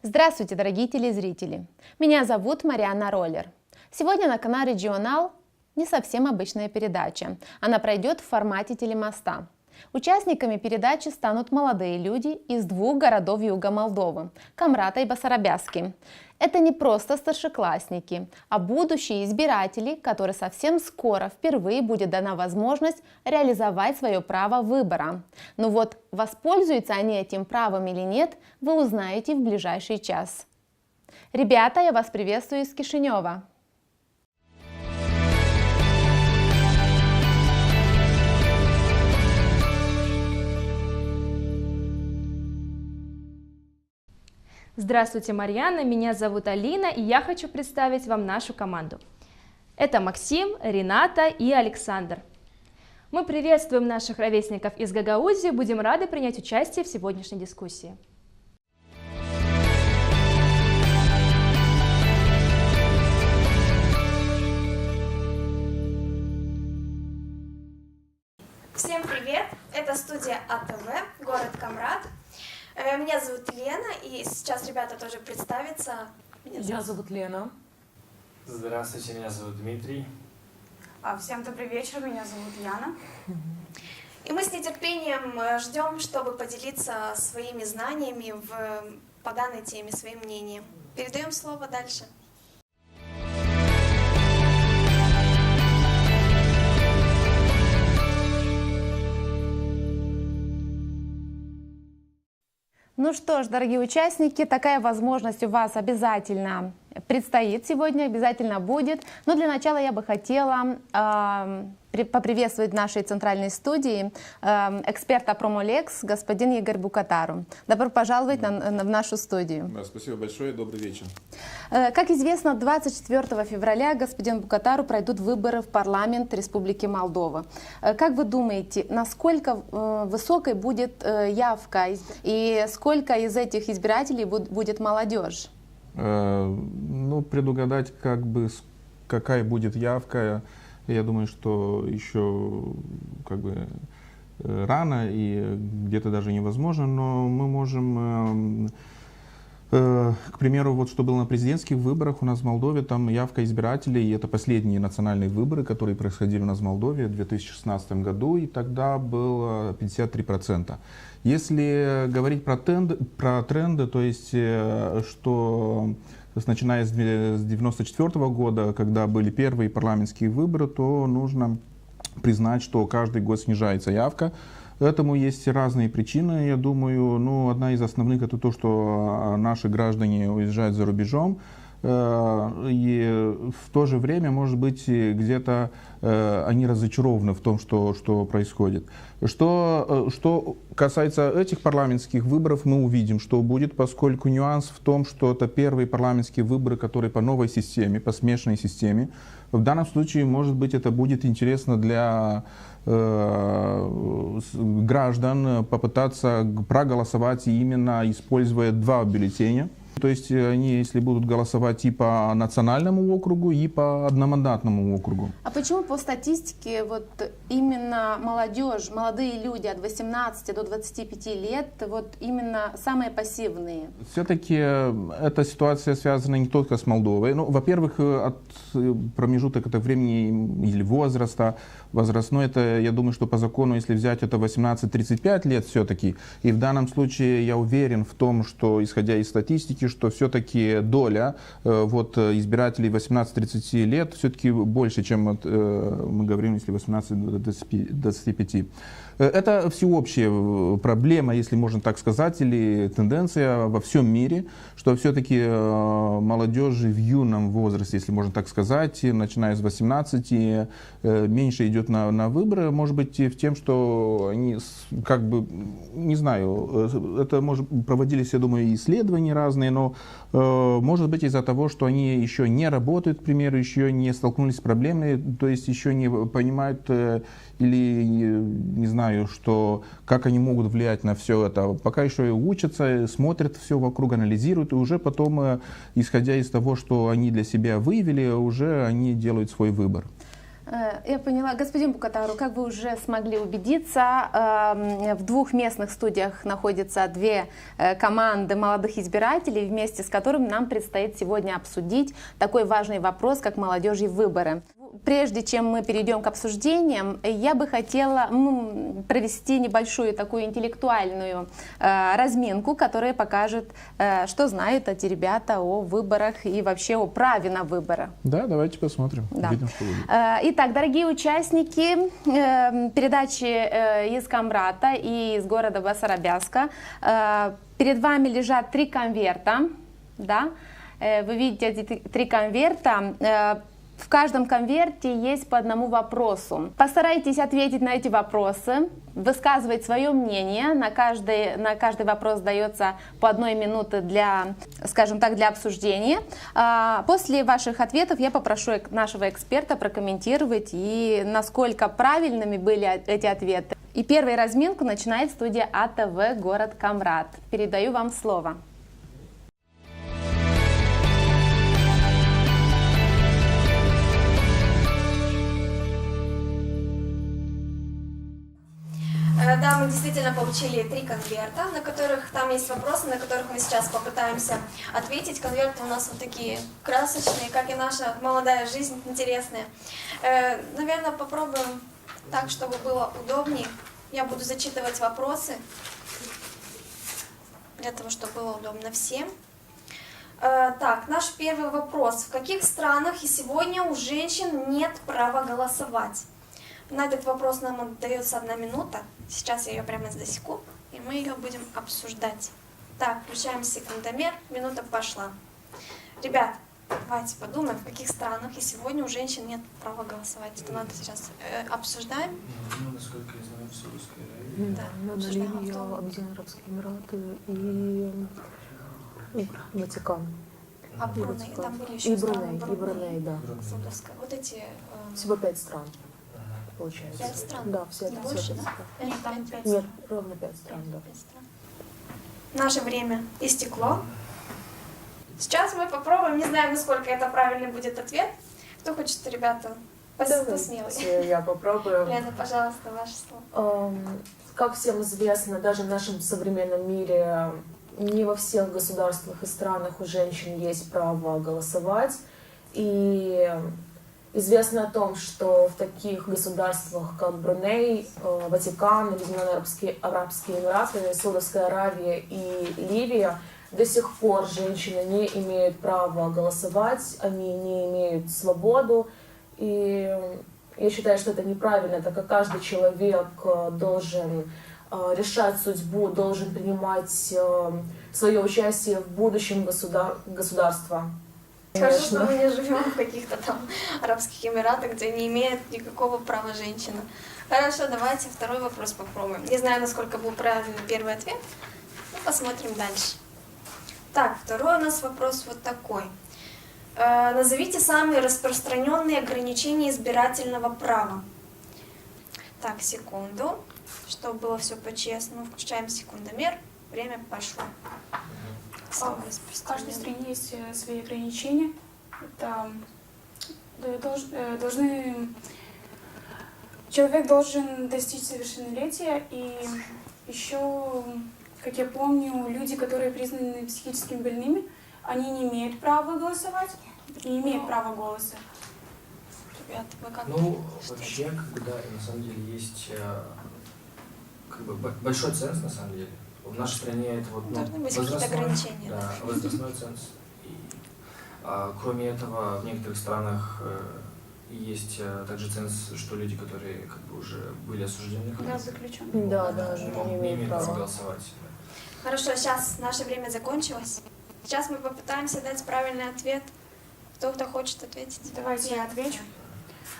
Здравствуйте, дорогие телезрители! Меня зовут Марианна Роллер. Сегодня на канале Регионал не совсем обычная передача. Она пройдет в формате телемоста. Участниками передачи станут молодые люди из двух городов юга Молдовы – Камрата и Басарабяски. Это не просто старшеклассники, а будущие избиратели, которым совсем скоро впервые будет дана возможность реализовать свое право выбора. Но вот воспользуются они этим правом или нет, вы узнаете в ближайший час. Ребята, я вас приветствую из Кишинева. Здравствуйте, Марьяна, меня зовут Алина, и я хочу представить вам нашу команду. Это Максим, Рената и Александр. Мы приветствуем наших ровесников из Гагаузии, будем рады принять участие в сегодняшней дискуссии. Всем привет! Это студия АТВ, город Камрат. Меня зовут Лена, и сейчас ребята тоже представятся. Меня зовут Лена. Здравствуйте, меня зовут Дмитрий. Всем добрый вечер, меня зовут Яна. И мы с нетерпением ждем, чтобы поделиться своими знаниями по данной теме, своим мнением. Передаем слово дальше. Ну что ж, дорогие участники, такая возможность у вас обязательно предстоит сегодня, обязательно будет. Но для начала я бы хотела поприветствовать в нашей центральной студии эксперта Промолекс, господин Игорь Букатару. Добро пожаловать в нашу студию. Спасибо большое, добрый вечер. Как известно, 24 февраля господин Букатару пройдут выборы в парламент Республики Молдова. Как вы думаете, насколько высокой будет явка и сколько из этих избирателей будет молодежь? Ну, предугадать, какая будет явка, я думаю, что еще рано и где-то даже невозможно, но мы можем, к примеру, вот что было на президентских выборах у нас в Молдове, там явка избирателей, и это последние национальные выборы, которые происходили у нас в Молдове в 2016 году, и тогда было 53%. Если говорить про тренды, то есть, что начиная с 1994 года, когда были первые парламентские выборы, то нужно признать, что каждый год снижается явка. Этому есть разные причины, я думаю. Ну, одна из основных — это то, что наши граждане уезжают за рубежом. И в то же время, может быть, где-то они разочарованы в том, что происходит. Что касается этих парламентских выборов, мы увидим, что будет, поскольку нюанс в том, что это первые парламентские выборы, которые по новой системе, по смешанной системе. В данном случае, может быть, это будет интересно для граждан попытаться проголосовать именно используя два бюллетеня. То есть они, если будут голосовать и по национальному округу, и по одномандатному округу. А почему по статистике вот именно молодежь, молодые люди от 18 до 25 лет, вот именно самые пассивные? Все-таки эта ситуация связана не только с Молдовой. Ну, во-первых, от промежуток это времени или возраста. Возрастной, это, я думаю, что по закону, если взять, это 18-35 лет все-таки. И в данном случае я уверен в том, что, исходя из статистики, что все-таки доля избирателей 18-30 лет все-таки больше, чем мы говорим, если 18-25. Это всеобщая проблема, если можно так сказать, или тенденция во всем мире, что все-таки молодежи в юном возрасте, если можно так сказать, начиная с 18, меньше идет на выборы, может быть, в тем, что они, не знаю, это проводились, я думаю, исследования разные, но может быть из-за того, что они еще не работают, к примеру, еще не столкнулись с проблемами, то есть еще не понимают или не знаю, как они могут влиять на все это. Пока еще учатся, смотрят все вокруг, анализируют, и уже потом, исходя из того, что они для себя выявили, уже они делают свой выбор. Я поняла. Господин Букатару, как вы уже смогли убедиться, в двух местных студиях находятся две команды молодых избирателей, вместе с которыми нам предстоит сегодня обсудить такой важный вопрос, как молодежи выборы. Прежде чем мы перейдем к обсуждениям, я бы хотела провести небольшую такую интеллектуальную разминку, которая покажет, что знают эти ребята о выборах и вообще о праве на выборы. Да, давайте посмотрим. Да. Увидим, что будет. Итак, дорогие участники передачи из Камрата и из города Басарабяска, перед вами лежат 3 конверта. Да? Вы видите эти 3 конверта. В каждом конверте есть по одному вопросу. Постарайтесь ответить на эти вопросы, высказывать свое мнение. На каждый вопрос дается по 1 минуте для, скажем так, для обсуждения. После ваших ответов я попрошу нашего эксперта прокомментировать, и насколько правильными были эти ответы. И первую разминку начинает студия АТВ «Город Камрат». Передаю вам слово. Да, мы действительно получили 3 конверта, на которых там есть вопросы, на которых мы сейчас попытаемся ответить. Конверты у нас вот такие красочные, как и наша молодая жизнь, интересная. Наверное, попробуем так, чтобы было удобнее. Я буду зачитывать вопросы, для того, чтобы было удобно всем. Так, наш первый вопрос. В каких странах и сегодня у женщин нет права голосовать? На этот вопрос нам отдается 1 минута. Сейчас я ее прямо засеку, и мы ее будем обсуждать. Так, включаем секундомер. Минута пошла. Ребят, давайте подумаем, в каких странах и сегодня у женщин нет права голосовать. Это надо сейчас обсуждаем. Ну, насколько я знаю, в Саудовской Аравии. Да, На обсуждаем Ливии, авто. Объединенные Арабские Эмираты и Ватикан. А Бруней, там были еще И страны. Бруней, да. Саудовская. Вот эти Всего 5 стран, получается. 5 стран. Да, все Не это больше, всё да? пять. Нет, там 5. Нет, ровно 5 стран, да. 5 стран. Наше время истекло. Сейчас мы попробуем, не знаю, насколько это правильный будет ответ. Кто хочет, ребята, кто смелый? Давайте я попробую. Лена, пожалуйста, ваше слово. Как всем известно, даже в нашем современном мире не во всех государствах и странах у женщин есть право голосовать. И известно о том, что в таких государствах, как Бруней, Ватикан, Объединенные Арабские Эмираты, Саудовская Аравия и Ливия, до сих пор женщины не имеют права голосовать, они не имеют свободу. И я считаю, что это неправильно, так как каждый человек должен решать судьбу, должен принимать свое участие в будущем государства. Скажу, что мы не живем в каких-то там Арабских Эмиратах, где не имеет никакого права женщина. Хорошо, давайте 2 вопрос попробуем. Не знаю, насколько был правильный первый ответ, но посмотрим дальше. Так, 2 у нас вопрос вот такой. Назовите самые распространенные ограничения избирательного права. Так, секунду, чтобы было все по-честному. Включаем секундомер. Время пошло. В каждой стране есть свои ограничения. Это человек должен достичь совершеннолетия, и еще, как я помню, люди, которые признаны психически больными, они не имеют права голосовать, не имеют права голоса. Ребята, вы как Ну, считаете? вообще, как бы, да, и на самом деле есть как бы большой ценз, на самом деле. В нашей стране это вот, Должны быть какие-то возрастной, ограничения, да, да. возрастной ценз. И, кроме этого, в некоторых странах есть также ценз, что люди, которые как бы уже были осуждены, Да, заключенные. Да, да, не не имеют имеют права права. голосовать. Хорошо, сейчас наше время закончилось. Сейчас мы попытаемся дать правильный ответ. Кто-то хочет ответить? Давайте я отвечу.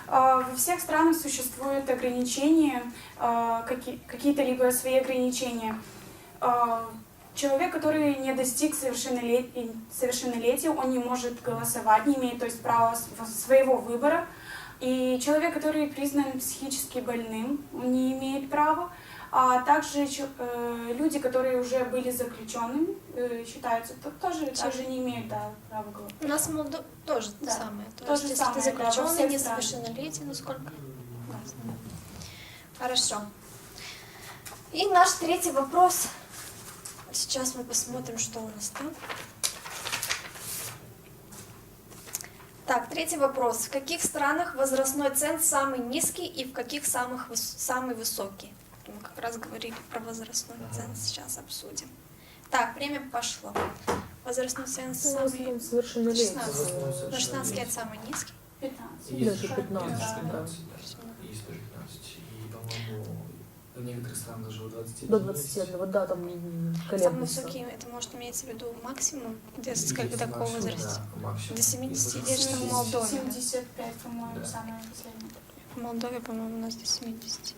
Во всех странах существуют ограничения, какие-то либо свои ограничения. Человек, который не достиг совершеннолетия, он не может голосовать, не имеет, то есть, права своего выбора. И человек, который признан психически больным, он не имеет права. А также люди, которые уже были заключенными, считаются, тоже не имеют права голосовать. У нас в Молдове тоже то Да. самое. То То есть, же если самое, ты да, во заключенный, всех странах. несовершеннолетний, насколько? Хорошо. И наш третий вопрос. Сейчас мы посмотрим, что у нас там. Так, третий вопрос. В каких странах возрастной ценз самый низкий и в каких самый высокий? Мы как раз говорили про возрастной ценз, сейчас обсудим. Так, время пошло. Возрастной ценз Ну, в самый... основном совершеннолетие. 16. На 16 лет самый низкий. 15. Есть Даже же 15, есть же да. 15, да. Есть тоже 15. И, по-моему, в некоторых странах даже 21. До 21, да, там Самый колеблется. высокий, это может иметься в виду максимум, где Есть сколько такого максимум, возраста? да, максимум. До 70 И лет, что в Молдове. 75, по-моему, Да. самое последнее. В Молдове, по-моему, у нас до 70.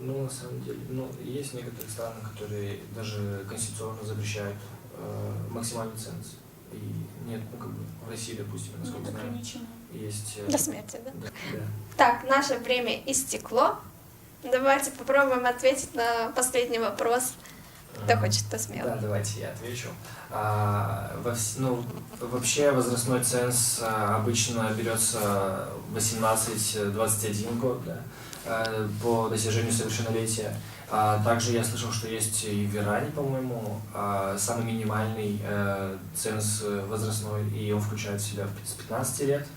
Ну, на самом деле, ну, есть некоторые страны, которые даже конституционно запрещают максимальный ценз. И нет, ну, как бы, в России, допустим, насколько Нет знаю, ограничений. есть... До смерти, да? Да, да. Так, наше время истекло. Давайте попробуем ответить на последний вопрос. Кто хочет, кто смело. Да, давайте я отвечу. Вообще возрастной ценз обычно берется 18-21 год, да, по достижению совершеннолетия. Также я слышал, что есть и в Иране, по-моему, самый минимальный ценз возрастной, и он включает в себя с 15 лет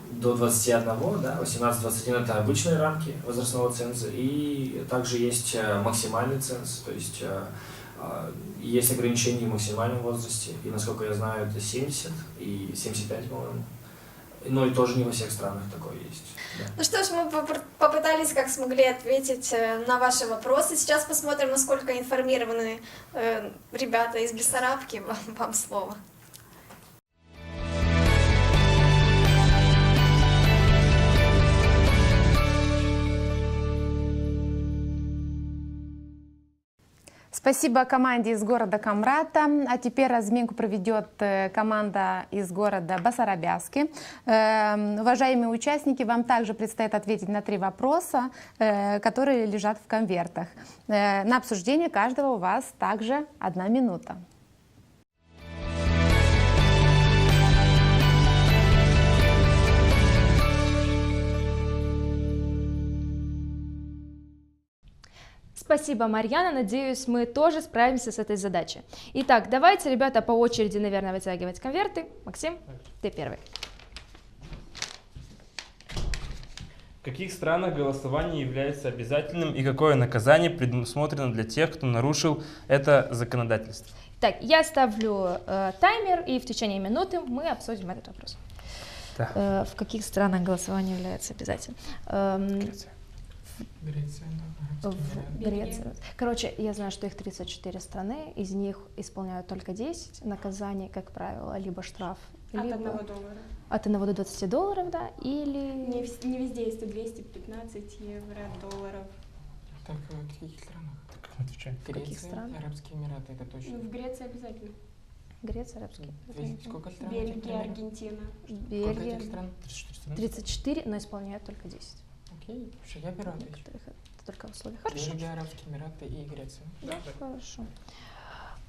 до 21, да, 18-21 это обычные рамки возрастного ценза, и также есть максимальный ценз, то есть есть ограничения в максимальном возрасте, и насколько я знаю, это 70 и 75, по-моему. Но и тоже не во всех странах такое есть. Да. Ну что ж, мы попытались, как смогли, ответить на ваши вопросы. Сейчас посмотрим, насколько информированы ребята из Бессарабки. Вам слово. Спасибо команде из города Камрата. А теперь разминку проведет команда из города Басарабяски. Уважаемые участники, вам также предстоит ответить на 3 вопроса, которые лежат в конвертах. На обсуждение каждого у вас также 1 минута. Спасибо, Марьяна. Надеюсь, мы тоже справимся с этой задачей. Итак, давайте, ребята, по очереди, наверное, вытягивать конверты. Максим, ты первый. В каких странах голосование является обязательным и какое наказание предусмотрено для тех, кто нарушил это законодательство? Так, я ставлю таймер, и в течение минуты мы обсудим этот вопрос. Да. В каких странах голосование является обязательным? Греция. В Греции. Короче, я знаю, что их 34 страны, из них исполняют только 10. Наказание, как правило, либо штраф, От либо $1. от 1 до 20 долларов, да, или... Не везде есть 215 евро, долларов. Так, в каких странах? Так, отвечай. каких Греция, странах? Арабские Эмираты, это точно. Ну, в Греции обязательно. Греция, арабские. Сколько стран? Бельгия, Аргентина. Сколько Бельгия. этих стран? 34 страны? 34, но исполняют только 10. Окей, что я беру отвечу. Некоторых это только условия. Хорошо. Бельгия, Арабские Эмираты и Греция. Да, хорошо.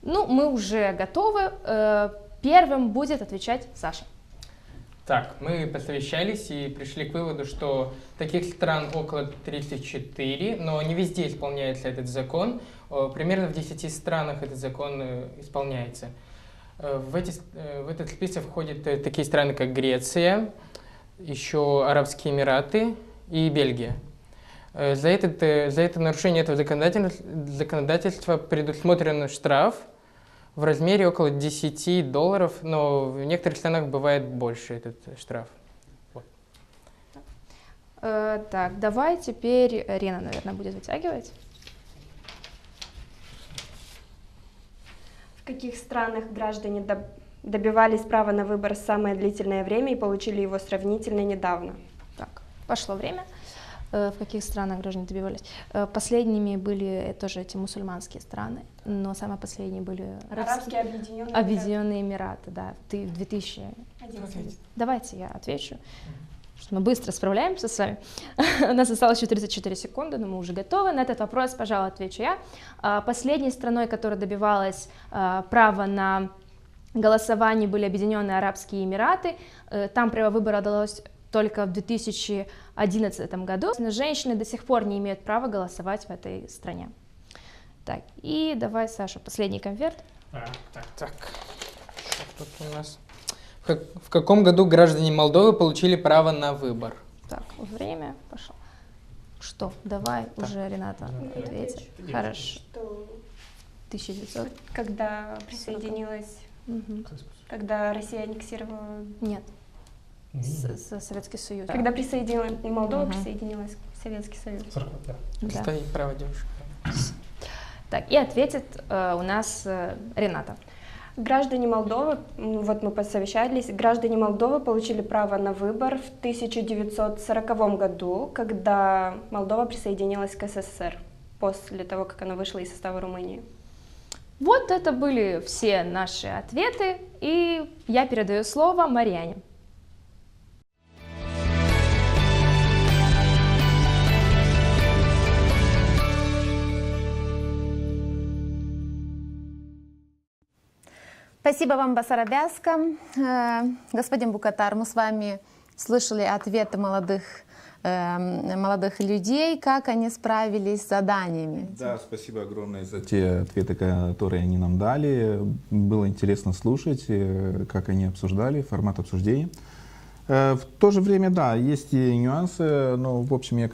Ну, мы уже готовы. Первым будет отвечать Саша. Так, мы посовещались и пришли к выводу, что таких стран около 34, но не везде исполняется этот закон. Примерно в 10 странах этот закон исполняется. В этот список входят такие страны, как Греция, еще Арабские Эмираты и Бельгия. За это нарушение этого законодательства предусмотрен штраф в размере около $10, но в некоторых странах бывает больше этот штраф. Вот. Так, давай теперь Рена, наверное, будет вытягивать. В каких странах граждане добивались права на выбор самое длительное время и получили его сравнительно недавно? Так, пошло время. В каких странах граждане добивались? Последними были тоже эти мусульманские страны, но самые последние были Арабские Объединенные Объединенные Эмираты, да, ты в 2000. 11. Давайте я отвечу. Мы быстро справляемся с вами. У нас осталось еще 34 секунды, но мы уже готовы. На этот вопрос, пожалуй, отвечу я. Последней страной, которая добивалась права на голосование, были Объединенные Арабские Эмираты. Там право выбора удалось только в 2011 году. Но женщины до сих пор не имеют права голосовать в этой стране. Так, и давай, Саша, последний конверт. Так. Что тут у нас? В каком году граждане Молдовы получили право на выбор? Так, время пошло. Что? Давай уже, Рената, ответит. Хорошо. 1900. Когда присоединилась, Мгм. когда Россия аннексировала... Нет. Советский Союз. Когда присоединилась Молдова, Мгм. присоединилась в Советский Союз. Да. Стоит право девушек. Так, и ответит у нас Рената. Граждане Молдовы, вот мы посовещались, граждане Молдовы получили право на выбор в 1940 году, когда Молдова присоединилась к СССР, после того, как она вышла из состава Румынии. Вот это были все наши ответы, и я передаю слово Марьяне. Спасибо вам, Басарабяска. Господин Букатар, мы с вами слышали ответы молодых людей, как они справились с заданиями. Да, спасибо огромное за те ответы, которые они нам дали. Было интересно слушать, как они обсуждали, формат обсуждения. В то же время, да, есть и нюансы, но, в общем, я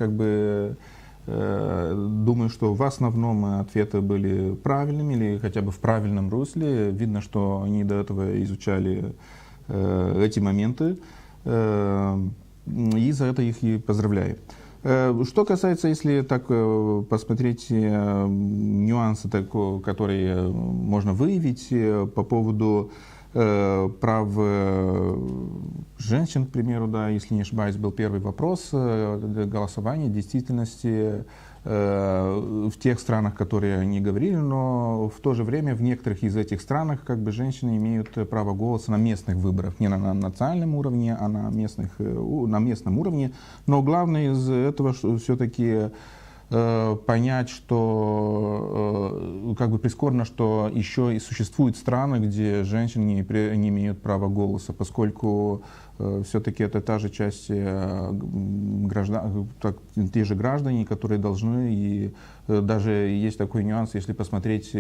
думаю, что в основном ответы были правильными или хотя бы в правильном русле. Видно, что они до этого изучали эти моменты, и за это их и поздравляю. Что касается, если так посмотреть нюансы, которые можно выявить по поводу прав женщин, к примеру, да, если не ошибаюсь, был первый вопрос, голосование в действительности в тех странах, которые они говорили, но в то же время в некоторых из этих странах женщины имеют право голоса на местных выборах, не на национальном уровне, а на местном уровне. Но главное из этого все-таки понять, что прискорбно, что еще и существуют страны, где женщины не имеют права голоса, поскольку все-таки это та же часть те же граждане, которые должны, и даже есть такой нюанс, если посмотреть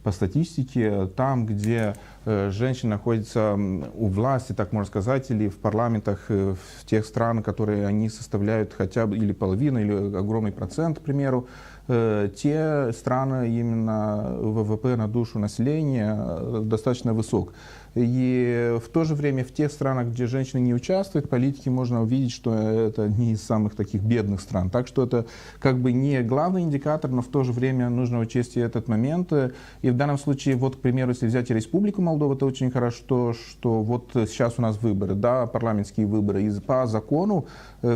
по статистике, там, где женщины находятся у власти, так можно сказать, или в парламентах в тех странах, которые они составляют хотя бы или половину, или огромный процент, к примеру, те страны, именно ВВП на душу населения достаточно высок. И в то же время в тех странах, где женщины не участвуют в политике, можно увидеть, что это не из самых таких бедных стран. Так что это не главный индикатор, но в то же время нужно учесть и этот момент. И в данном случае, вот, к примеру, если взять Республику Молдова, это очень хорошо, что вот сейчас у нас выборы, да, парламентские выборы. И по закону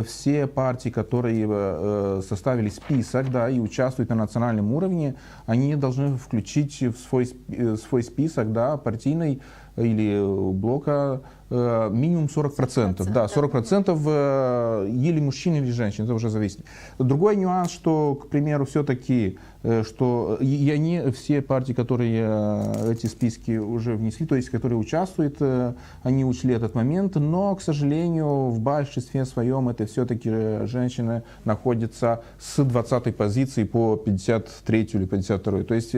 все партии, которые составили список, да, и участвуют на национальном уровне, они должны включить в свой список, да, партийный или блока минимум 40%. Да, 40% или мужчин, или женщин, это уже зависит. Другой нюанс, что, к примеру, все-таки, что и они, все партии, которые эти списки уже внесли, то есть которые участвуют, они учли этот момент, но, к сожалению, в большинстве своем это все-таки женщины находятся с 20-й позиции по 53-ю или 52-ю. То есть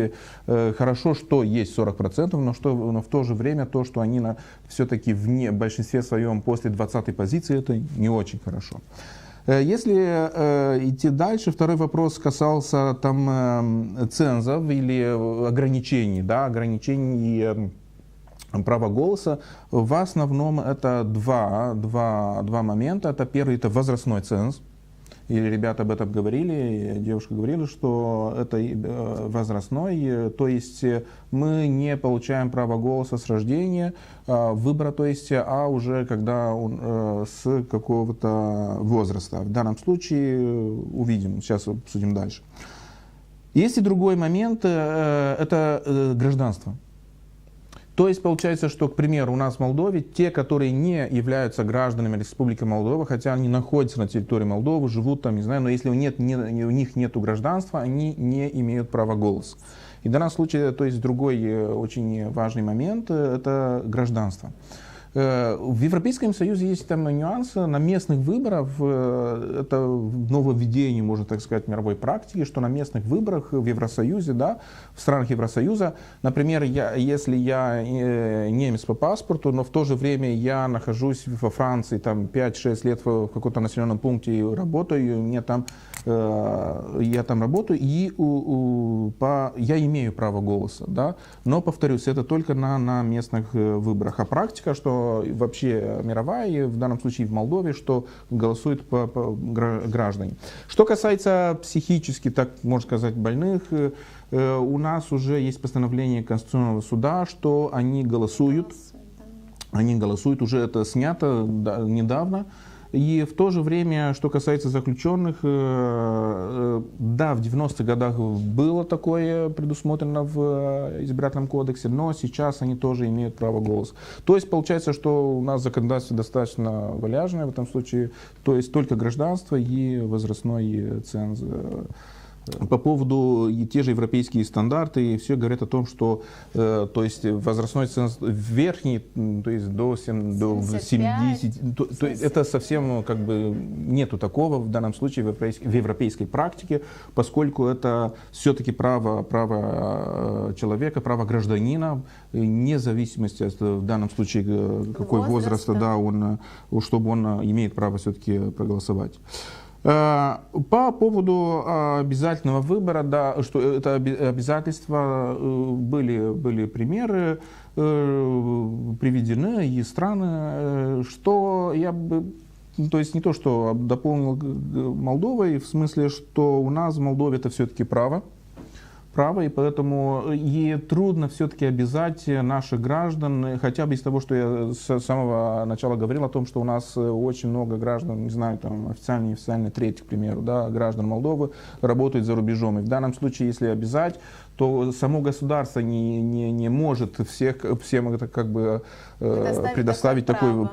хорошо, что есть 40%, но в то же время то, что они все-таки в большинстве своем после 20-й позиции, это не очень хорошо. Если идти дальше, второй вопрос касался там цензов или ограничений, да, ограничений права голоса. В основном это два момента. Это первый, это возрастной ценз. И ребята об этом говорили, девушка говорила, что это возрастной, то есть мы не получаем право голоса с рождения, выбора, то есть, а уже когда с какого-то возраста. В данном случае увидим, сейчас обсудим дальше. Есть и другой момент, это гражданство. То есть получается, что, к примеру, у нас в Молдове те, которые не являются гражданами Республики Молдова, хотя они находятся на территории Молдовы, живут там, не знаю, но если у них нет гражданства, они не имеют права голоса. И в данном случае, то есть другой очень важный момент, это гражданство. В Европейском Союзе есть там нюансы. На местных выборах, это нововведение, можно так сказать, мировой практики, что на местных выборах в Евросоюзе, да, в странах Евросоюза, например, если я немец по паспорту, но в то же время я нахожусь во Франции там 5-6 лет в каком-то населенном пункте и работаю, я там работаю, и я имею право голоса, да, но, повторюсь, это только на местных выборах. А практика, что вообще мировая, и в данном случае в Молдове, что голосуют граждане. Что касается психически, так можно сказать, больных, у нас уже есть постановление Конституционного суда, что они голосуют, уже это снято недавно. И в то же время, что касается заключенных, да, в 90-х годах было такое предусмотрено в избирательном кодексе, но сейчас они тоже имеют право голоса. То есть получается, что у нас законодательство достаточно валяжное в этом случае, то есть только гражданство и возрастной ценз. По поводу те же европейские стандарты, все говорят о том, что то есть возрастной ценз верхний, то есть до 70, то это совсем как бы нету такого в данном случае в европейской практике, поскольку это все-таки право человека, право гражданина, вне зависимости от, в данном случае какой возраст, да, чтобы он имеет право все-таки проголосовать. По поводу обязательного выбора, да, что это обязательства, были примеры приведены и страны, что я бы, то есть не то, что дополнил Молдовой, в смысле, что у нас в Молдове это все-таки право, и поэтому трудно все-таки обязать наших граждан, хотя бы из того, что я с самого начала говорил о том, что у нас очень много граждан, не знаю, там официальные и неофициальные трети, к примеру, да, граждан Молдовы работают за рубежом. И в данном случае, если обязать, то само государство не может всем это как бы предоставить такую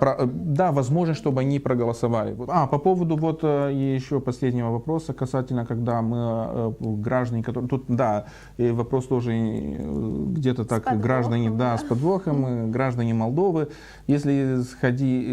возможность, чтобы они проголосовали. По поводу вот еще последнего вопроса касательно, когда мы граждане, которые тут, да, и вопрос тоже где-то так, граждане, да, с подвохом, граждане Молдовы. Если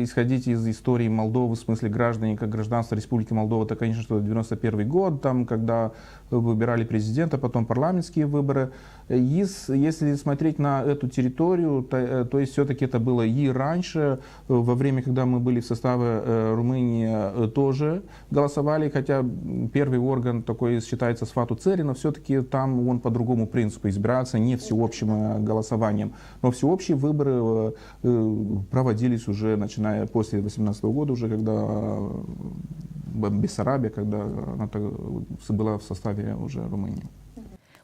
исходить из истории Молдовы, в смысле граждане, как гражданство Республики Молдова, то, конечно, что 91 год, там, когда выбирали президента, потом парламентские выборы. Если смотреть на эту территорию, то есть все-таки это было и раньше, во время, когда мы были в составе Румынии, тоже голосовали, хотя первый орган такой считается Сфату Цери, но все-таки там он по другому принципу избирается, не всеобщим голосованием. Но всеобщие выборы проводились уже начиная после 2018 года, уже когда Бессарабия, когда она была в составе уже Румынии.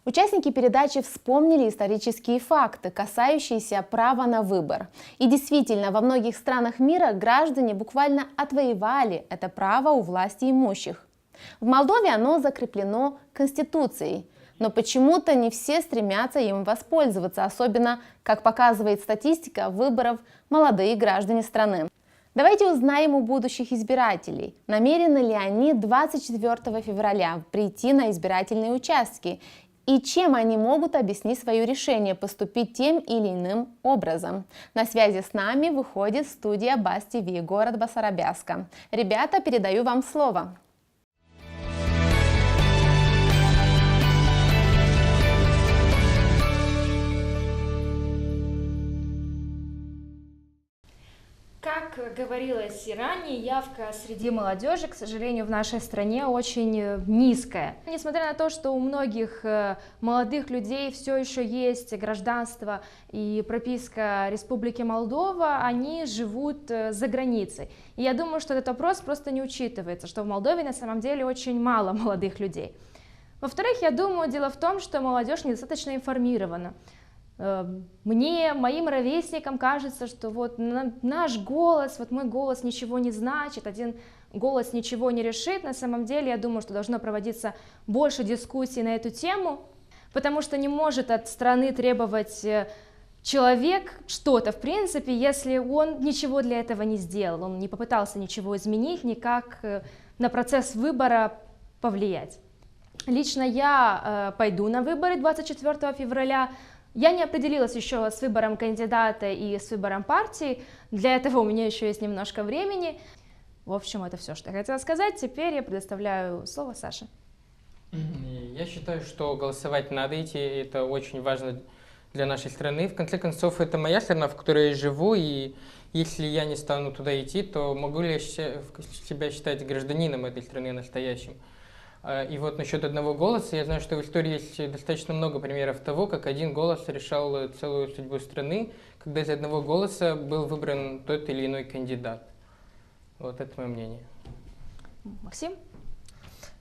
Участники передачи вспомнили исторические факты, касающиеся права на выбор. И действительно, во многих странах мира граждане буквально отвоевали это право у власти имущих. В Молдове оно закреплено Конституцией. Но почему-то не все стремятся им воспользоваться, особенно, как показывает статистика выборов, молодые граждане страны. Давайте узнаем у будущих избирателей, намерены ли они 24 февраля прийти на избирательные участки и чем они могут объяснить свое решение поступить тем или иным образом. На связи с нами выходит студия БАС-ТВ, город Басарабяска. Ребята, передаю вам слово. Как говорилось и ранее, явка среди молодежи, к сожалению, в нашей стране очень низкая. Несмотря на то, что у многих молодых людей все еще есть гражданство и прописка Республики Молдова, они живут за границей. И я думаю, что этот вопрос просто не учитывается, что в Молдове на самом деле очень мало молодых людей. Во-вторых, я думаю, дело в том, что молодежь недостаточно информирована. Мне, моим ровесникам кажется, что вот наш голос, вот мой голос ничего не значит, один голос ничего не решит. На самом деле, я думаю, что должно проводиться больше дискуссий на эту тему, потому что не может от страны требовать человек что-то, в принципе, если он ничего для этого не сделал, он не попытался ничего изменить, никак на процесс выбора повлиять. Лично я пойду на выборы 24 февраля. Я не определилась еще с выбором кандидата и с выбором партии. Для этого у меня еще есть немножко времени. В общем, это все, что я хотела сказать. Теперь я предоставляю слово Саше. Я считаю, что голосовать надо идти. Это очень важно для нашей страны. В конце концов, это моя страна, в которой я живу. И если я не стану туда идти, то могу ли я себя считать гражданином этой страны настоящим? И вот насчет одного голоса, я знаю, что в истории есть достаточно много примеров того, как один голос решал целую судьбу страны, когда из одного голоса был выбран тот или иной кандидат. Вот это мое мнение. Максим?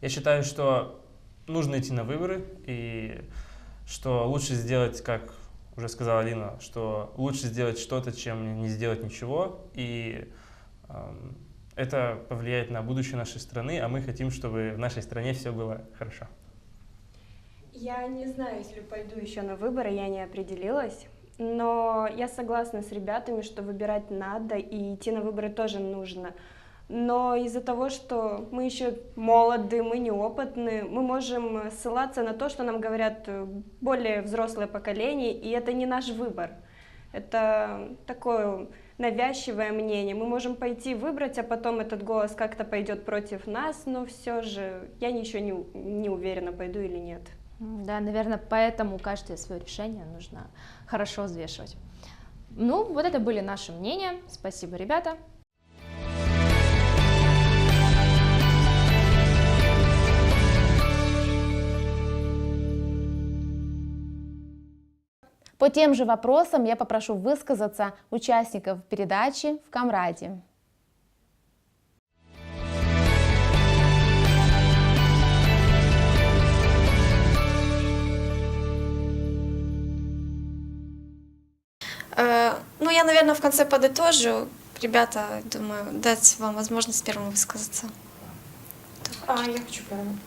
Я считаю, что нужно идти на выборы, и что лучше сделать, как уже сказала Алина, что лучше сделать что-то, чем не сделать ничего, и это повлияет на будущее нашей страны, а мы хотим, чтобы в нашей стране все было хорошо. Я не знаю, если пойду еще на выборы, я не определилась, но я согласна с ребятами, что выбирать надо, и идти на выборы тоже нужно. Но из-за того, что мы еще молоды, мы неопытны, мы можем ссылаться на то, что нам говорят более взрослое поколение, и это не наш выбор. Это такое навязчивое мнение. Мы можем пойти выбрать, а потом этот голос как-то пойдет против нас, но все же я еще не уверена, пойду или нет. Да, наверное, поэтому каждое свое решение нужно хорошо взвешивать. Ну, вот это были наши мнения. Спасибо, ребята. По тем же вопросам я попрошу высказаться участников передачи в Камраде. Ну, я, наверное, в конце подытожу. Ребята, думаю, дать вам возможность первым высказаться. Я хочу первым.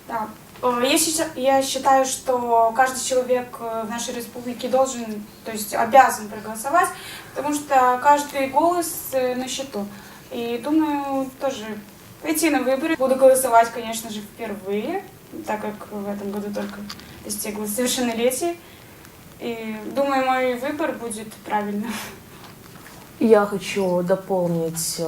Да. Я считаю, что каждый человек в нашей республике должен, то есть обязан проголосовать, потому что каждый голос на счету. И думаю, тоже пойти на выборы. Буду голосовать, конечно же, впервые, так как в этом году только достигла совершеннолетия. И думаю, мой выбор будет правильным. Я хочу дополнить.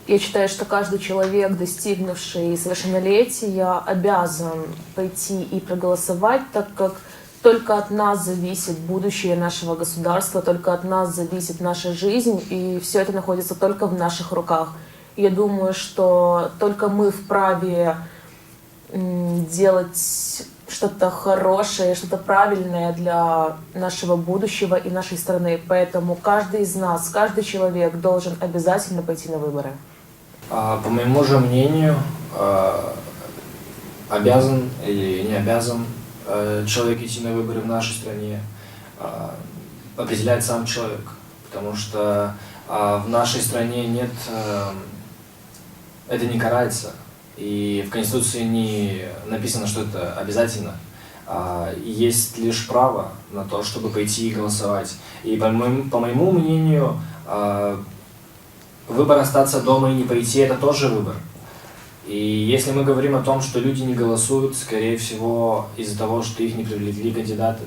Я считаю, что каждый человек, достигнувший совершеннолетия, обязан пойти и проголосовать, так как только от нас зависит будущее нашего государства, только от нас зависит наша жизнь, и все это находится только в наших руках. Я думаю, что только мы вправе делать что-то хорошее, что-то правильное для нашего будущего и нашей страны. Поэтому каждый из нас, каждый человек должен обязательно пойти на выборы. По моему же мнению, обязан или не обязан человек идти на выборы в нашей стране, определяет сам человек. Потому что в нашей стране нет, это не карается. И в Конституции не написано, что это обязательно. Есть лишь право на то, чтобы пойти и голосовать. И по моему мнению, выбор остаться дома и не пойти – это тоже выбор. И если мы говорим о том, что люди не голосуют, скорее всего, из-за того, что их не привлекли кандидаты.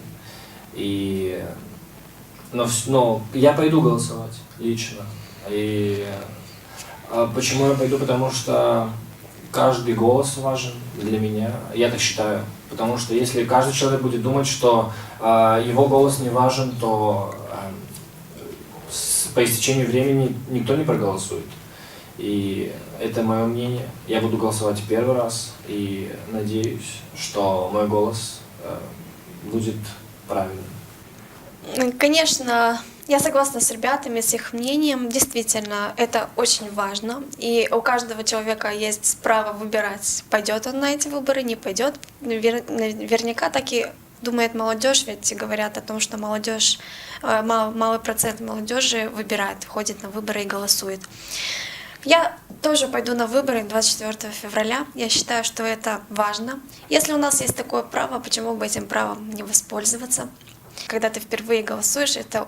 Но я пойду голосовать лично. И почему я пойду? Потому что каждый голос важен для меня, я так считаю. Потому что если каждый человек будет думать, что его голос не важен, то по истечению времени никто не проголосует. И это мое мнение. Я буду голосовать первый раз и надеюсь, что мой голос будет правильным. Конечно, я согласна с ребятами, с их мнением. Действительно, это очень важно. И у каждого человека есть право выбирать, пойдет он на эти выборы, не пойдет. Наверняка так и думает молодежь, ведь говорят о том, что молодежь, малый процент молодежи выбирает, ходит на выборы и голосует. Я тоже пойду на выборы 24 февраля. Я считаю, что это важно. Если у нас есть такое право, почему бы этим правом не воспользоваться? когда ты впервые голосуешь, это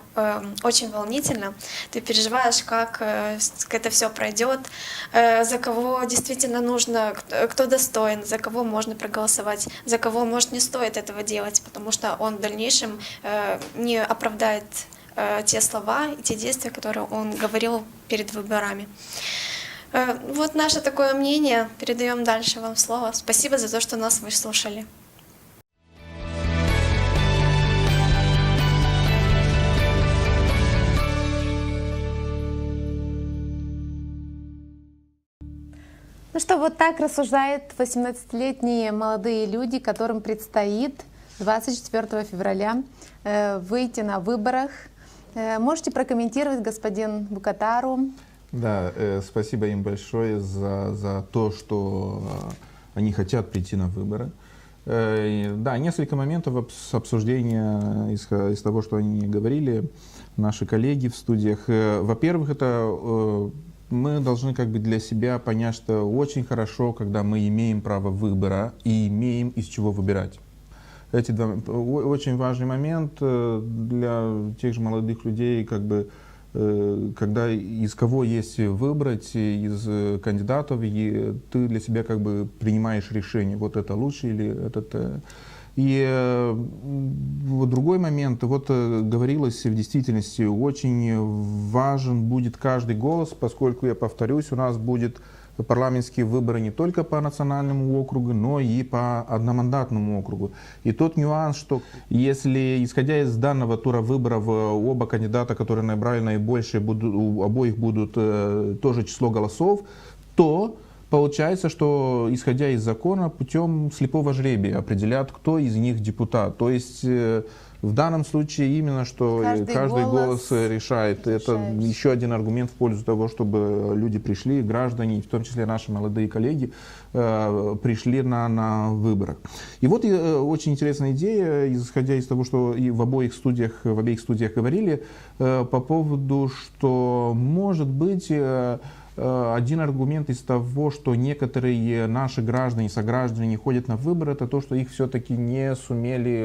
очень волнительно. Ты переживаешь, как это все пройдет, за кого действительно нужно, кто достоин, за кого можно проголосовать, за кого, может, не стоит этого делать, потому что он в дальнейшем не оправдает те слова и те действия, которые он говорил перед выборами. Вот наше такое мнение. Передаем дальше вам слово. Спасибо за то, что нас выслушали. Ну что, вот так рассуждают 18-летние молодые люди, которым предстоит 24 февраля выйти на выборах. Можете прокомментировать, господин Букатару? Да, спасибо им большое за то, что они хотят прийти на выборы. Да, несколько моментов обсуждения из того, что они говорили, наши коллеги в студиях. Во-первых, это мы должны как бы для себя понять, что очень хорошо, когда мы имеем право выбора и имеем из чего выбирать. Эти два очень важный момент для тех же молодых людей, как бы, когда из кого есть выбрать из кандидатов, и ты для себя как бы принимаешь решение, вот это лучше или этот. И вот другой момент, вот говорилось в действительности, очень важен будет каждый голос, поскольку, я повторюсь, у нас будет парламентские выборы не только по национальному округу, но и по одномандатному округу. И тот нюанс, что если, исходя из данного тура выборов, оба кандидата, которые набрали наибольшее, у обоих будут тоже число голосов, то получается, что, исходя из закона, путем слепого жребия определят, кто из них депутат. То есть в данном случае именно, что каждый голос решает. Это еще один аргумент в пользу того, чтобы люди пришли, граждане, в том числе наши молодые коллеги, пришли на выборы. И вот очень интересная идея, исходя из того, что и в обеих студиях говорили, по поводу, что может быть один аргумент из того, что некоторые наши граждане, сограждане ходят на выборы, это то, что их все-таки не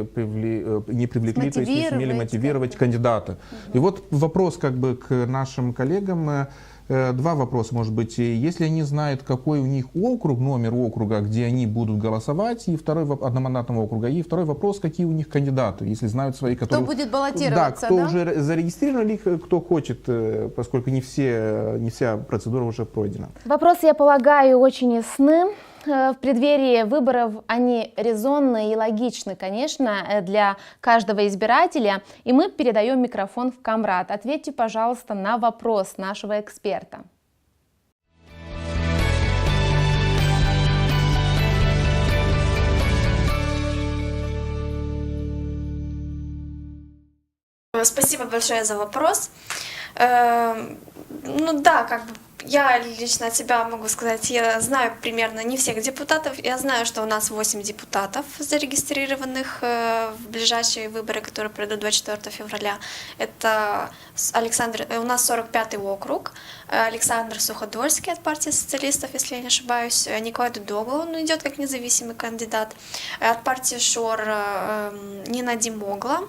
привлекли, то есть не сумели мотивировать кандидата. И вот вопрос как бы к нашим коллегам. Два вопроса, может быть. Если они знают, какой у них округ, номер округа, где они будут голосовать, и второй одномандатного округа, и второй вопрос, какие у них кандидаты, если знают свои, которые... Кто будет баллотироваться, да? Кто уже зарегистрирован, или кто хочет, поскольку не вся процедура уже пройдена. Вопросы, я полагаю, очень ясны. В преддверии выборов они резонны и логичны, конечно, для каждого избирателя. И мы передаем микрофон в Камрад. Ответьте, пожалуйста, на вопрос нашего эксперта. Спасибо большое за вопрос. Ну да, как бы я лично от себя могу сказать, я знаю примерно не всех депутатов. Я знаю, что у нас 8 депутатов зарегистрированных в ближайшие выборы, которые пройдут 24 февраля. Это у нас 45-й округ, Александр Суходольский от партии социалистов, если я не ошибаюсь, Николай Дудогла, он идет как независимый кандидат, от партии ШОР Нина Димогла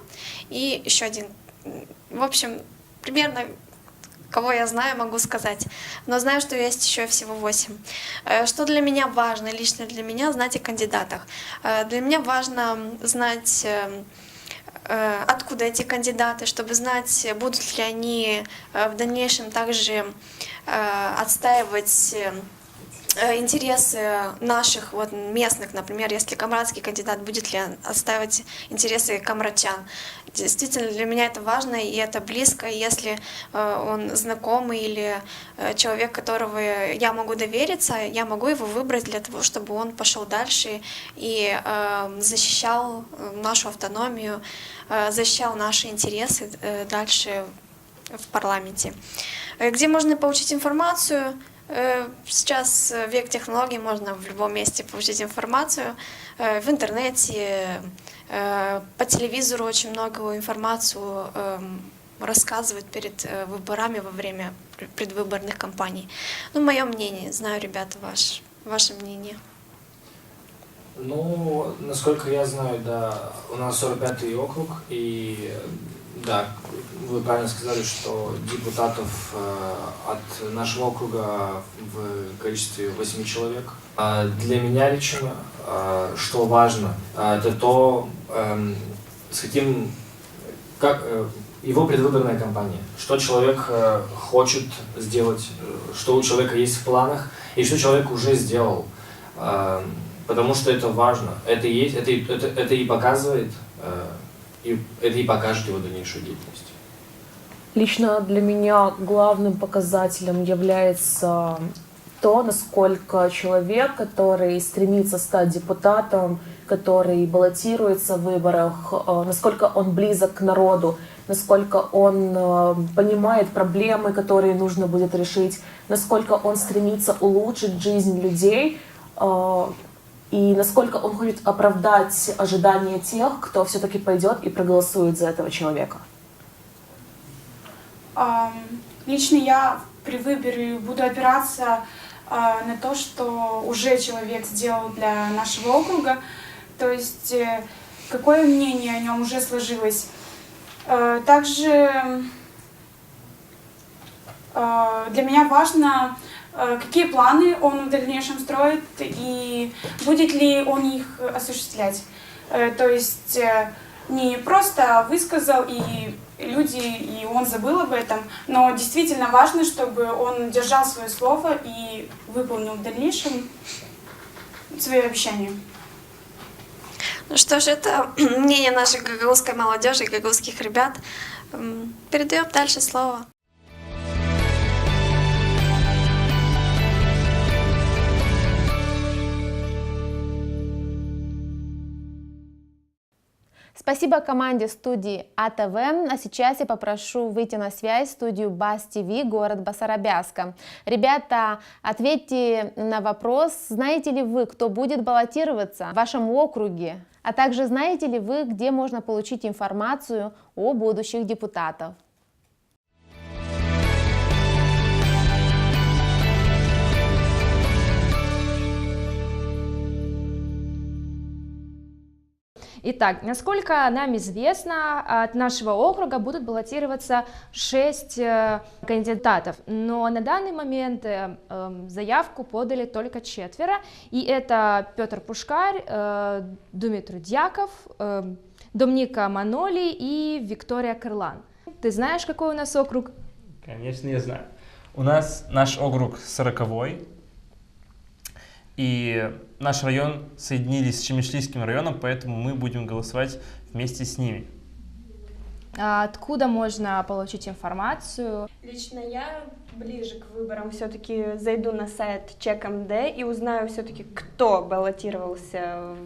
и еще один. В общем, примерно кого я знаю, могу сказать. Но знаю, что есть еще всего 8. Что для меня важно, лично для меня, знать о кандидатах. Для меня важно знать, откуда эти кандидаты, чтобы знать, будут ли они в дальнейшем также отстаивать интересы наших вот местных, например, если камрадский кандидат, будет ли отстаивать интересы камрадчан. Действительно, для меня это важно и это близко. Если он знакомый или человек, которого я могу довериться, я могу его выбрать для того, чтобы он пошел дальше и защищал нашу автономию, защищал наши интересы дальше в парламенте. Где можно получить информацию? Сейчас век технологий, можно в любом месте получить информацию, в интернете, по телевизору очень много информацию рассказывают перед выборами во время предвыборных кампаний. Ну, мое мнение, знаю, ребята, ваше мнение. Ну, насколько я знаю, да, у нас 45-й округ, и да, вы правильно сказали, что депутатов от нашего округа в количестве 8 человек. Для меня лично, что важно, это то, с каким, как его предвыборная кампания, что человек хочет сделать, что у человека есть в планах и что человек уже сделал. Потому что это важно. Это и показывает, и это и покажет его дальнейшую деятельность. Лично для меня главным показателем является то, насколько человек, который стремится стать депутатом, который баллотируется в выборах, насколько он близок к народу, насколько он понимает проблемы, которые нужно будет решить, насколько он стремится улучшить жизнь людей, и насколько он хочет оправдать ожидания тех, кто все-таки пойдет и проголосует за этого человека. Лично я при выборе буду опираться на то, что уже человек сделал для нашего округа, то есть какое мнение о нем уже сложилось. Также для меня важно, какие планы он в дальнейшем строит и будет ли он их осуществлять. То есть не просто высказал и он забыл об этом, но действительно важно, чтобы он держал свое слово и выполнил в дальнейшем свои обещания. Ну что ж, это мнение нашей гагаузской молодежи, гагаузских ребят. Передаем дальше слово. Спасибо команде студии АТВ. А сейчас я попрошу выйти на связь студию Бас ТВ, город Басарабяска. Ребята, ответьте на вопрос, знаете ли вы, кто будет баллотироваться в вашем округе? А также знаете ли вы, где можно получить информацию о будущих депутатах? Итак, насколько нам известно, от нашего округа будут баллотироваться 6 кандидатов, но на данный момент заявку подали только 4, и это Петр Пушкарь, Думитру Дьяков, Домника Маноли и Виктория Кырлан. Ты знаешь, какой у нас округ? Конечно, я знаю. У нас наш округ 40-й. И наш район соединились с Чемишлийским районом, поэтому мы будем голосовать вместе с ними. А откуда можно получить информацию? Лично я ближе к выборам все-таки зайду на сайт ЧекМД и узнаю все-таки, кто баллотировался,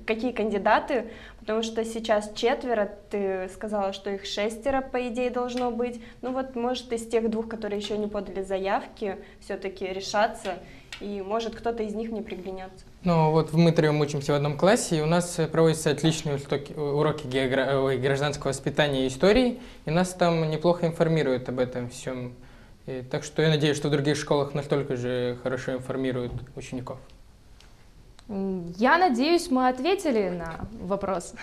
какие кандидаты, потому что сейчас 4, ты сказала, что их 6, по идее, должно быть. Ну вот, может, из тех 2, которые еще не подали заявки, все-таки решаться, и может кто-то из них не приглянется. Ну вот мы 3 учимся в одном классе, и у нас проводятся отличные уроки гражданского воспитания и истории, и нас там неплохо информируют об этом всем. И так что я надеюсь, что в других школах настолько же хорошо информируют учеников. Я надеюсь, мы ответили на вопрос.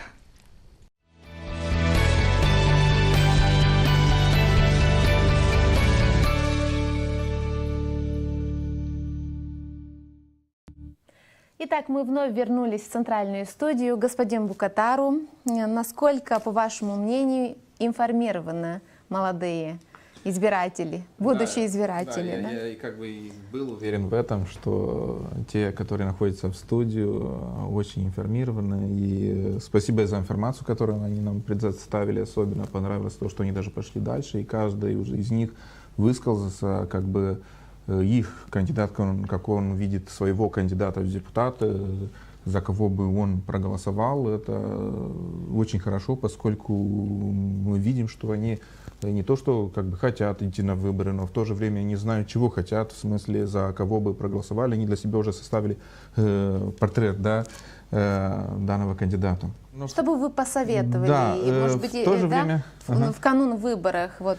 Итак, мы вновь вернулись в центральную студию. Господин Букатару, насколько, по вашему мнению, информированы молодые избиратели, будущие избиратели? Да, я как бы и был уверен в этом, что те, которые находятся в студию, очень информированы. И спасибо за информацию, которую они нам предоставили. Особенно понравилось то, что они даже пошли дальше, и каждый уже из них высказался, как бы, их кандидат, как он видит своего кандидата в депутаты, за кого бы он проголосовал. Это очень хорошо, поскольку мы видим, что они не то, что как бы хотят идти на выборы, но в то же время не знают, чего хотят, в смысле, за кого бы проголосовали. Они для себя уже составили портрет, да, данного кандидата. Что бы вы посоветовали, да, может быть, в то же время, в канун выборов, вот,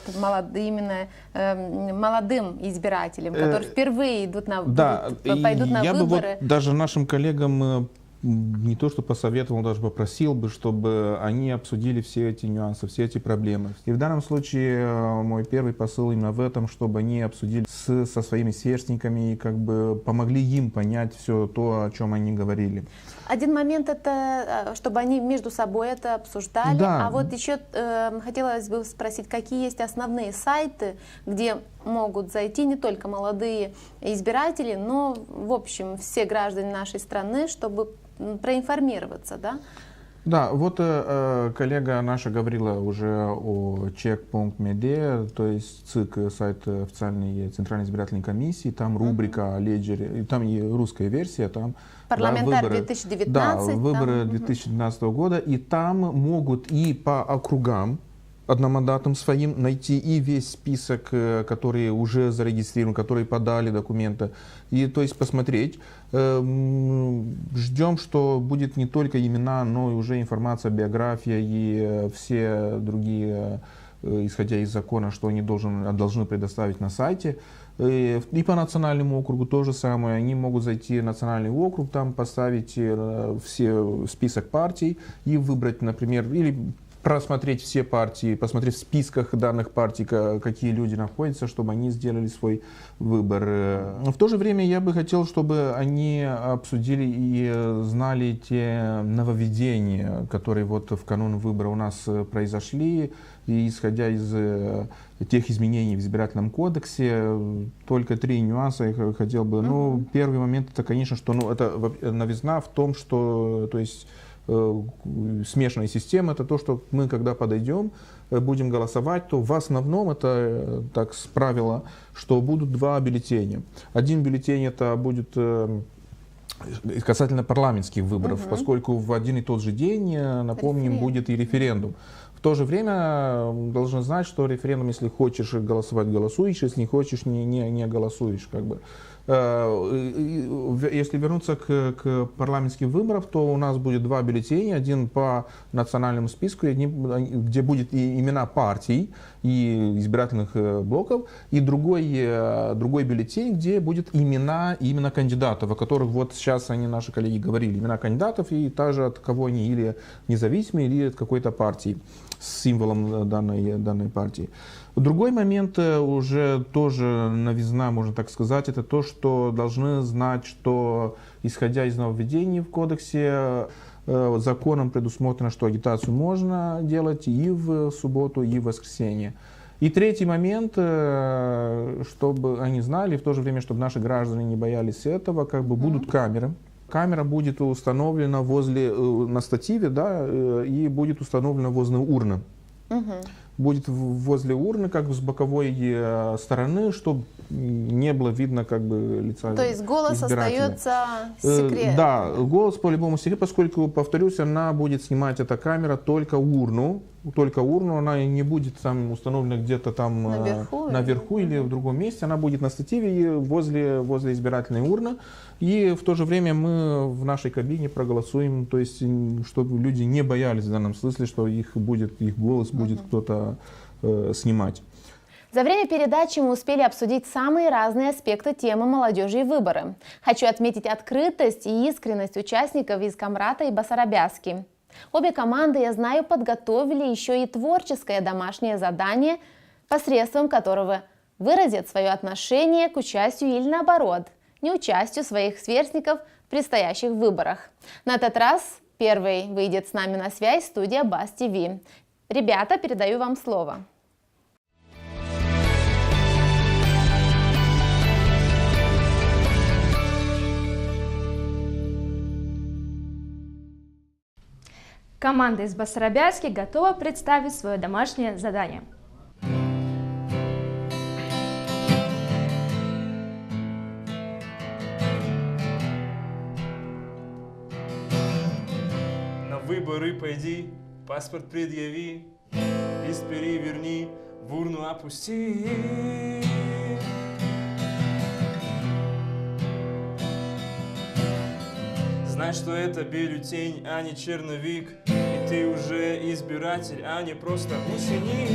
именно молодым избирателям, которые впервые идут пойдут на я выборы? бы вот даже нашим коллегам не то что посоветовал, даже попросил бы, чтобы они обсудили все эти нюансы, все эти проблемы. И в данном случае мой первый посыл именно в этом, чтобы они обсудили со своими сверстниками и как бы помогли им понять все то, о чем они говорили. Один момент это, чтобы они между собой это обсуждали. Да. А вот еще хотелось бы спросить, какие есть основные сайты, где могут зайти не только молодые избиратели, но в общем все граждане нашей страны, чтобы проинформироваться, да? Да, вот коллега наша говорила уже о Check.Media, то есть ЦИК, сайт официальной Центральной избирательной комиссии, там рубрика «Леджер», там и русская версия, там Парламентарий выборы, 2019. Да, выборы 2019 года, и там могут и по округам одномандатным своим найти и весь список, которые уже зарегистрированы, которые подали документы, и то есть посмотреть. Ждем, что будет не только имена, но и уже информация, биография и все другие, исходя из закона, что они должны предоставить на сайте. И по национальному округу то же самое. Они могут зайти в национальный округ, там поставить все список партий и выбрать, например, или просмотреть все партии, посмотреть в списках данных партий, какие люди находятся, чтобы они сделали свой выбор. В то же время я бы хотел, чтобы они обсудили и знали те нововведения, которые вот в канун выбора у нас произошли, и исходя из тех изменений в избирательном кодексе, только 3 нюанса я хотел бы. Ну, первый момент это, конечно, что это новизна в том, что, то есть, смешанная система, это то, что мы, когда подойдем, будем голосовать, то в основном это так с правила, что будут 2 бюллетеня. Один бюллетень это будет касательно парламентских выборов, поскольку в один и тот же день, напомним, будет и референдум. В то же время должны знать, что референдум, если хочешь голосовать, голосуешь, если не хочешь, не голосуешь. Как бы. Если вернуться к парламентским выборам, то у нас будет 2 бюллетеня. Один по национальному списку, где будет и имена партий и избирательных блоков, и другой бюллетень, где будет имена именно кандидатов, о которых вот сейчас наши коллеги говорили. Имена кандидатов и также от кого они, или независимые, или от какой-то партии с символом данной партии. Другой момент, уже тоже новизна, можно так сказать, это то, что должны знать, что исходя из нововведений в кодексе, законом предусмотрено, что агитацию можно делать и в субботу, и в воскресенье. И третий момент, чтобы они знали, и в то же время, чтобы наши граждане не боялись этого, как бы будут камеры. Камера будет установлена на стативе, да, и будет установлена возле урны. Будет возле урны, как бы с боковой стороны, чтобы не было видно как бы лица. То есть голос остается секретом? Да, голос по-любому секрет, поскольку, повторюсь, она будет снимать, эта камера, только урну, она не будет там установлена где-то там наверху или в другом месте, она будет на стативе и возле избирательной урны. И в то же время мы в нашей кабине проголосуем, то есть чтобы люди не боялись в данном смысле, что их голос будет кто-то снимать. За время передачи мы успели обсудить самые разные аспекты темы молодежи и выборы. Хочу отметить открытость и искренность участников из Камрата и Басарабяски. Обе команды, я знаю, подготовили еще и творческое домашнее задание, посредством которого выразят свое отношение к участию или наоборот, неучастию своих сверстников в предстоящих выборах. На этот раз первой выйдет с нами на связь студия Бас ТВ. Ребята, передаю вам слово. Команда из Басарабяски готова представить свое домашнее задание. На выборы пойди, паспорт предъяви, лист переверни, в урну опусти. Знай, что это бюллетень, а не черновик, и ты уже избиратель, а не просто ученик.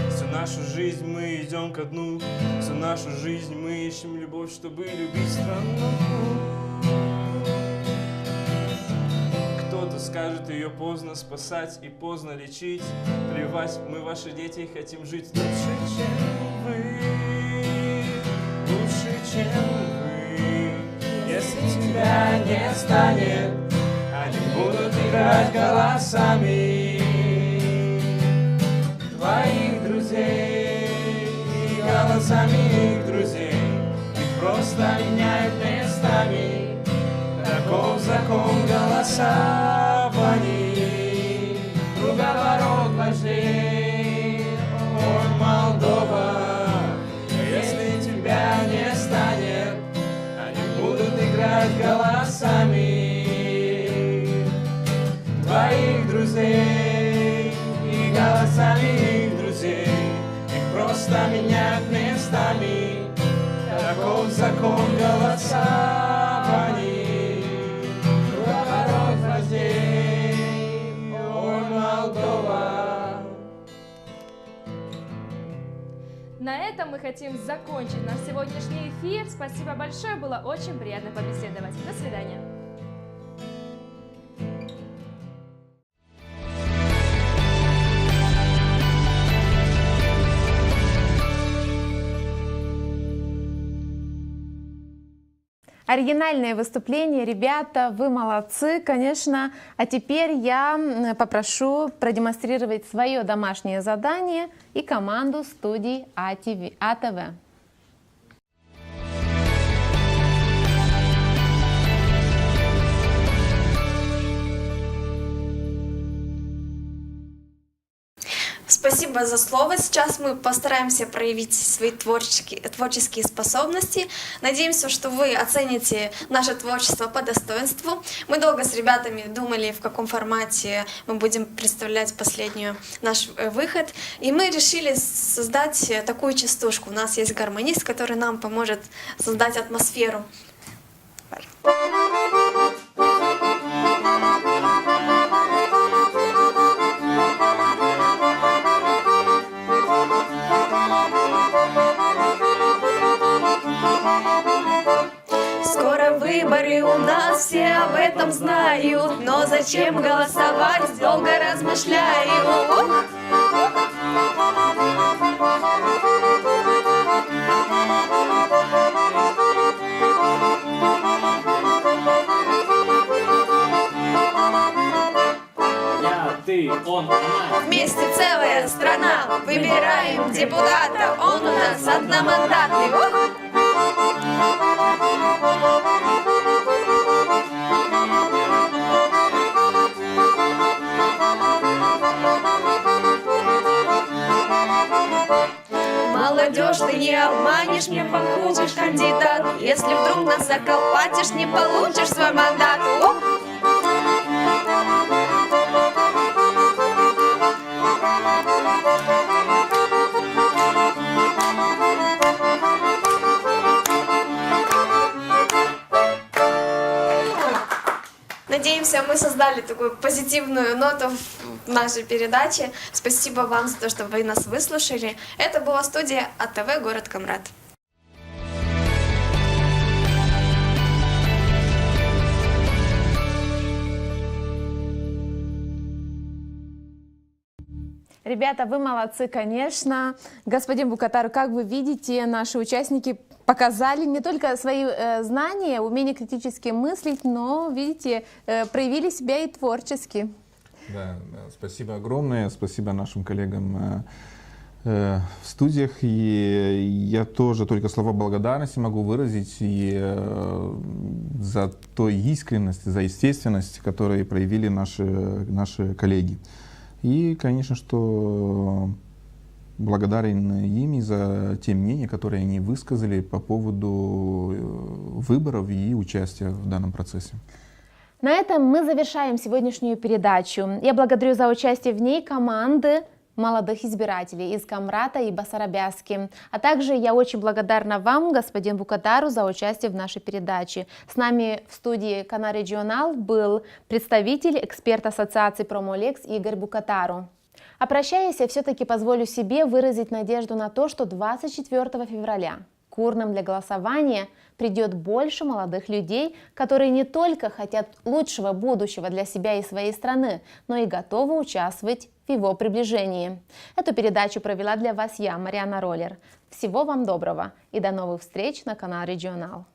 Все нашу жизнь мы идем ко дну, всю нашу жизнь мы ищем любовь, чтобы любить страну. Кто-то скажет, ее поздно спасать и поздно лечить. Плевать, мы ваши дети и хотим жить лучше, чем вы. Лучше, чем вы. Если тебя не станет, они будут играть голосами твоих друзей и голосами их друзей. Их просто меняют местами. Таков закон голосований, круговорот вождей. Ой, Молдова, если тебя не станет, они будут играть голосами твоих друзей и голосами их друзей. Их просто меняют местами. Таков закон голосований. На этом мы хотим закончить наш сегодняшний эфир. Спасибо большое, было очень приятно побеседовать. До свидания. Оригинальное выступление, ребята, вы молодцы, конечно. А теперь я попрошу продемонстрировать свое домашнее задание и команду студии АТВ. Спасибо за слово. Сейчас мы постараемся проявить свои творческие способности. Надеемся, что вы оцените наше творчество по достоинству. Мы долго с ребятами думали, в каком формате мы будем представлять последний наш выход. И мы решили создать такую частушку. У нас есть гармонист, который нам поможет создать атмосферу. Выборы у нас, все об этом знают, но зачем голосовать, долго размышляю. Я, ты, он, она. Вместе целая страна, выбираем депутата, он у нас одномандатный. Молодежь, ты не обманешь, не получишь кандидат. Если вдруг нас заколпатишь, не получишь свой мандат. Надеемся, мы создали такую позитивную ноту в нашей передаче. Спасибо вам за то, что вы нас выслушали. Это была студия АТВ «Город Камрад». Ребята, вы молодцы, конечно. Господин Букатар, как вы видите, наши участники показали не только свои знания, умение критически мыслить, но, видите, проявили себя и творчески. Да, спасибо огромное, спасибо нашим коллегам в студиях. И я тоже только слова благодарности могу выразить и за ту искренность, за естественность, которую проявили наши коллеги. И, конечно, что благодарен им и за те мнения, которые они высказали по поводу выборов и участия в данном процессе. На этом мы завершаем сегодняшнюю передачу. Я благодарю за участие в ней команды молодых избирателей из Камрата и Басарабяски. А также я очень благодарна вам, господин Букатару, за участие в нашей передаче. С нами в студии Канал Регионал был представитель, эксперт Ассоциации Промолекс Игорь Букатару. А прощаясь, я все-таки позволю себе выразить надежду на то, что 24 февраля к урнам для голосования придет больше молодых людей, которые не только хотят лучшего будущего для себя и своей страны, но и готовы участвовать в его приближении. Эту передачу провела для вас я, Марианна Роллер. Всего вам доброго и до новых встреч на канале Регионал.